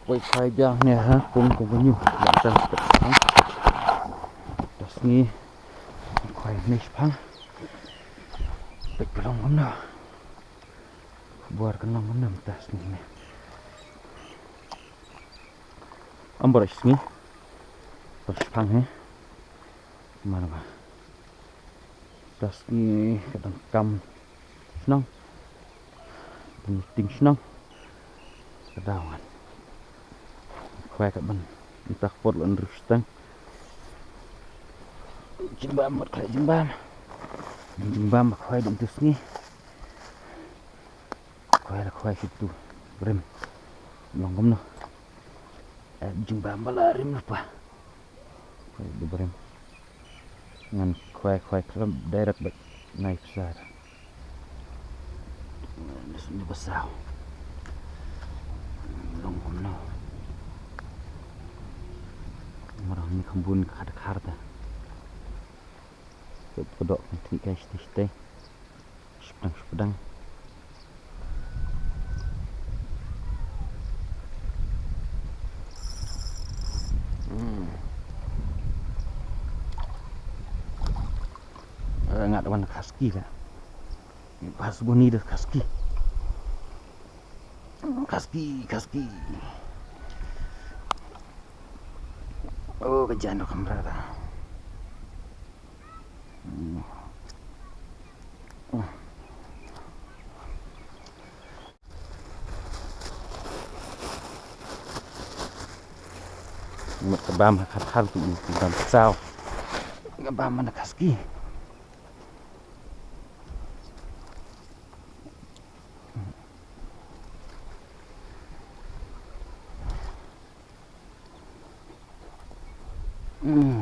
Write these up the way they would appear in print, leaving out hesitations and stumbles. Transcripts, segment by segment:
quay khai biang nè ha cũng có nhiều bạn chân tập sáng das ni khoai mít phăng bịch cái lông ngắm nào buat cái lông ngắm nằm das ni nè ambar ni pas phăng he mana ba das ni kadang kam senang ting senang kedawan khoai các bạn tak pot lan rustang jimbam một khai jimbam khoai đụng tus ni khoai là khoai situ rem longom no jimbam bala rem apa khoai du rem ngan khoai kelam direct bak naik besar ini besar longom no marang ni kambun khar ta kedok nanti guys teh sedang nggak ada warna kaski lah pas bunyi dah kaski oh kejano kamera một cái bam khát tụi làm sao cái bam mana kaski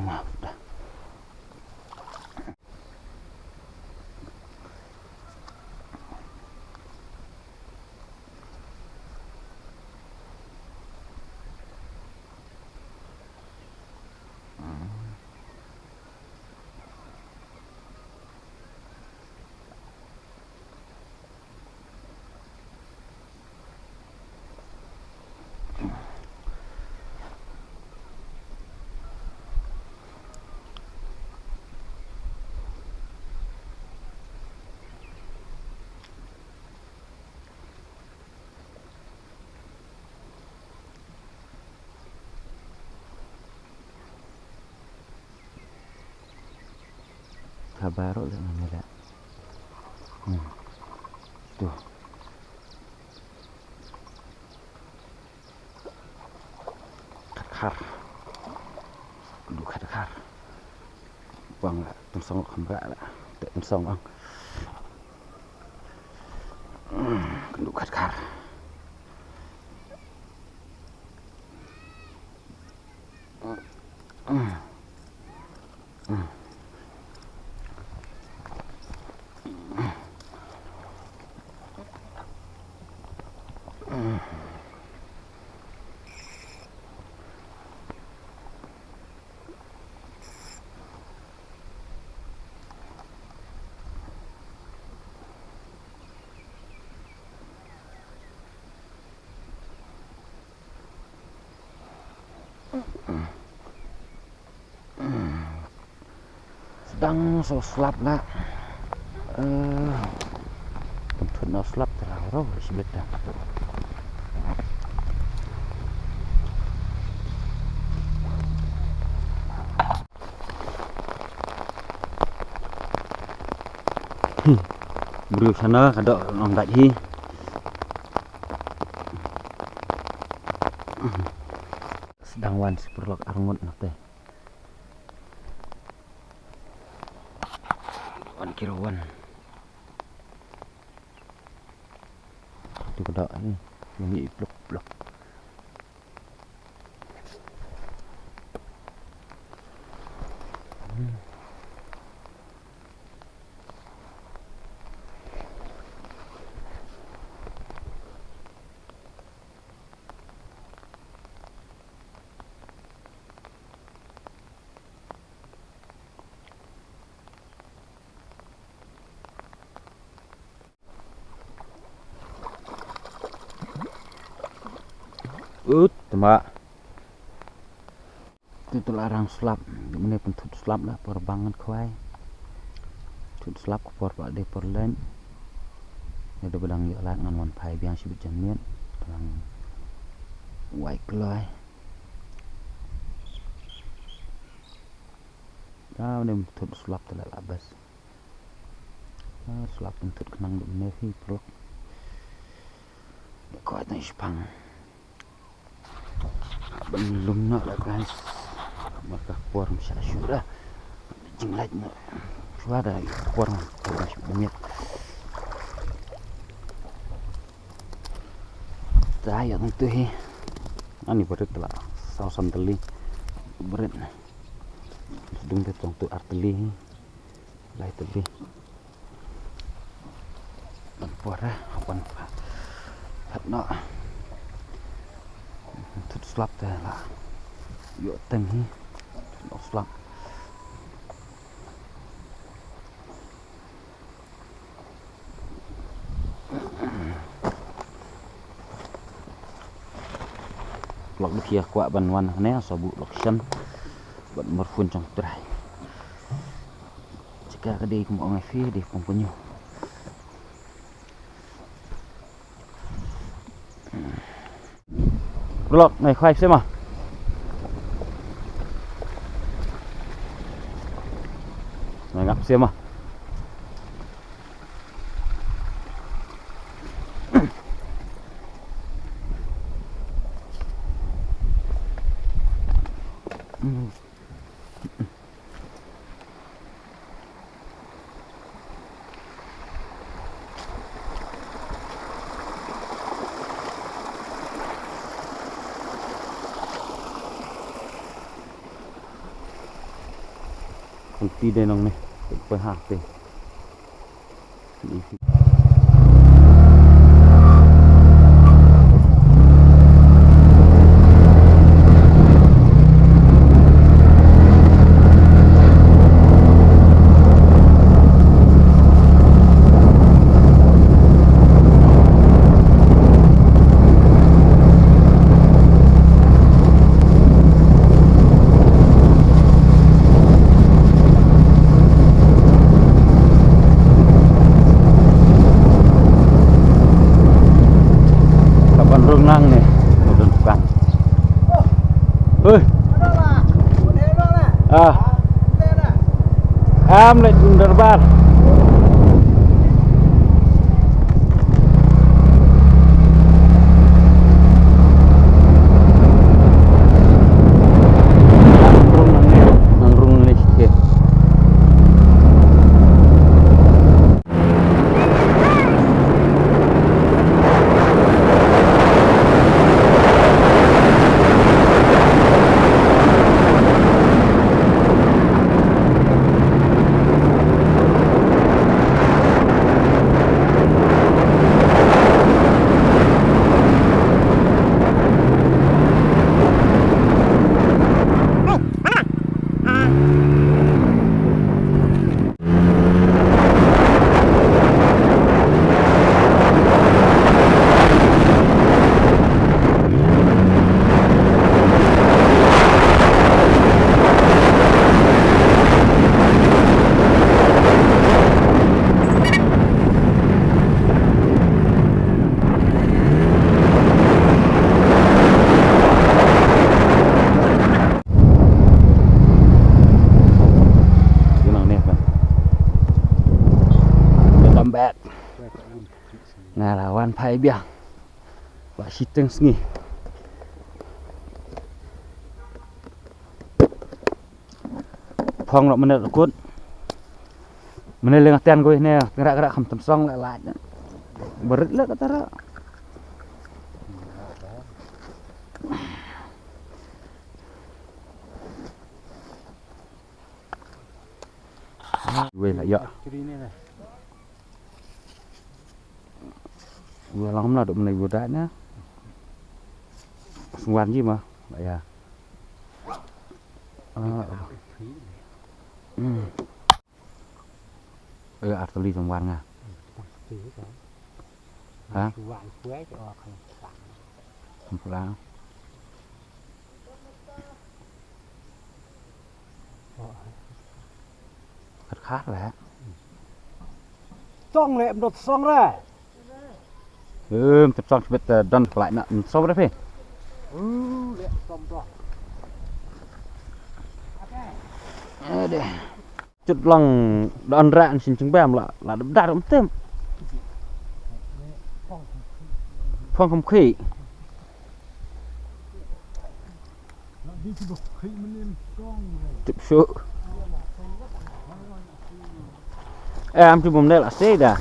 maaf dah baru dengan ada tuh khar du khar bang tumsong khambra la te tumsong bang du khar sedang so slap nak untuk no slap terlalu sebetulnya beri sana ada orang gaji sedang wan seperlok armut nate wan kirawan itu kada ni yang blok Tembak. Itu larang slap. Ini pentut slap lah perbangan kuai. Tut slap por pak de por len. Ini ada bedang yuk lah ngan wan pai biang sibut jamian. Bedang white kelai. Dah ini pentut slap telah labas. Slap pentut kenang duk nevi peluk. Kau tak Jepang. Belum nak lah guys. Maka puar mesti syurah. Jinglat nak. Suara puar mesti banyak. Saya tentu he. Ani berat lah. Sausan teli berat. Sedung betong tu arteli. Lai teli. Dan puar lah. Apan thật nó thật slap thế là dựa tình hi nó slap lọc được kia quạ bần văn này so bụ lọc sân bận một phun trong trai chỉ cả cái đây cũng mọi người phía để không có nhiều lọc này khoai xem mà này ngập xem mà tí đây nông này phải hạt đi nang nih udah bukan am lại under bar ngalawan pai biang Pak Siteng sengi phong nó menit kut menit lengah tian gue ini gerak-gerak kam temsong lại berit lah kata ra gue lah ya vừa lắm là đụng này vừa đã nhá xung quanh gì mà vậy à arteli xung quanh à hả không phải khát là xong lại đột xong ra tập xong biết đòn lại nè xong đấy phê lại xong rồi để chút lòng đòn rạn xin chứng bèm là đấm đá đấm thêm phong không khí chụp số em chụp bom đây là xe đã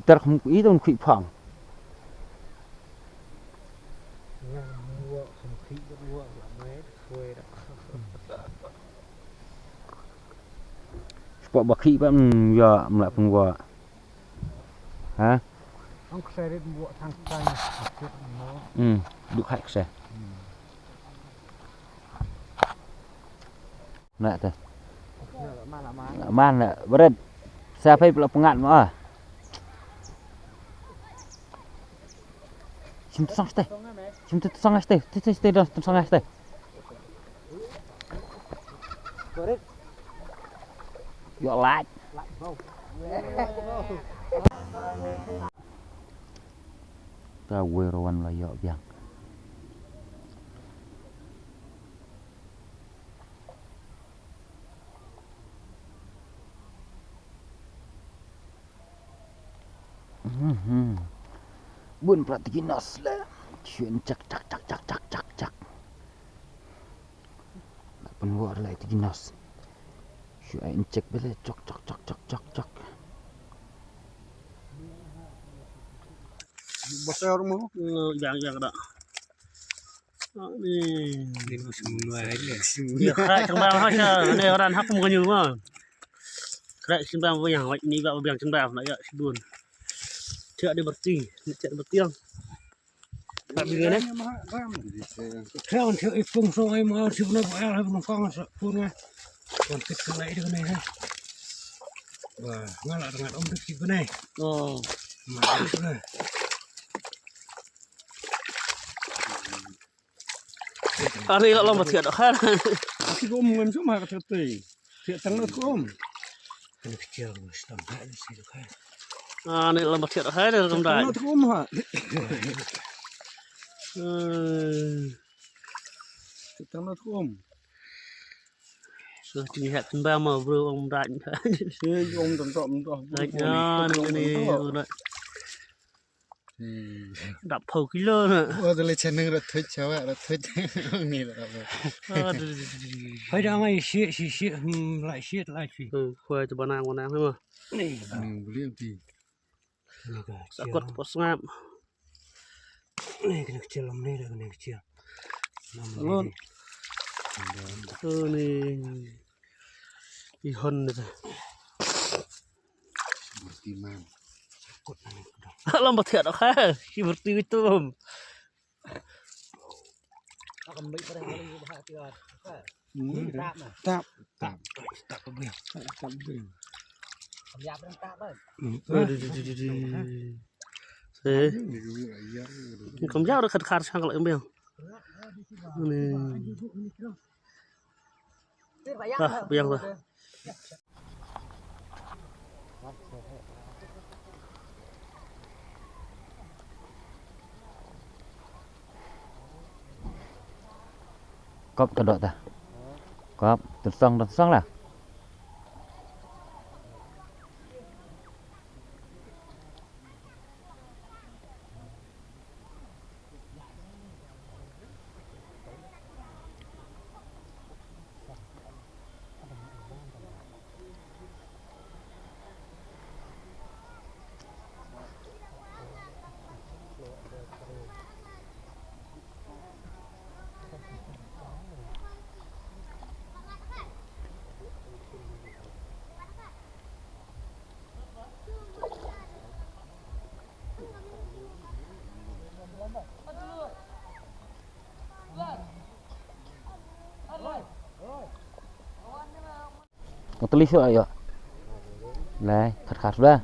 ta không ý đâu khỉ phẳng bộ bạc khỉ vẫn giờ lại phần vừa hả ông xe đến bộ thằng xanh được hạch xe nè thôi man nè bớt xe phải là ngạn mà chim sang stay chim sang stay stay đó sang stay dọ lại ta quay rowan là dọ vàng buồn pratikinos là chuyện chắc pun buat lại tikinos chuyện cek bela cok bosnya rumah yang ada ini semua aja ya kayak cembang aja ini orang hak mengenyu mah kayak cembang yang ini gak biang cembang nak ya sibun cek dia berti cek bertiang tak begini theo theo phung soi ai mà chịu nó bỏ hay nó phong sợ phun nha còn tích cái này đây này và ngay lại thằng ông tích cái này mà cái này ini kalau lomba thiệt kan cái ôm nguyên số mà cái thiệt tăng nó ôm cái kecil sedang tak di situ kan ini lomba thiệt kan dari rendah nó ôm hả tăng nó ôm rồi chỉ hạt chúng ta mà vừa ông đại như thế ông tầm tầm này đập thầu ký lơ nè tôi lấy chân nó thôi cháu ạ, thôi nghỉ là phải ra ngay xịt lại xịt khoe cho bạn ăn thế mà liêm gì sẽ quật quật ngam này cái chiều làm đây là cái chiều luôn này đi hơn rồi lomba thiệt đó ha khi một tí tôm tạm thế không giao được khát sang lại không bây giờ rồi có tự đội ta có tự xong là tulis ya Lai, khát khát ra.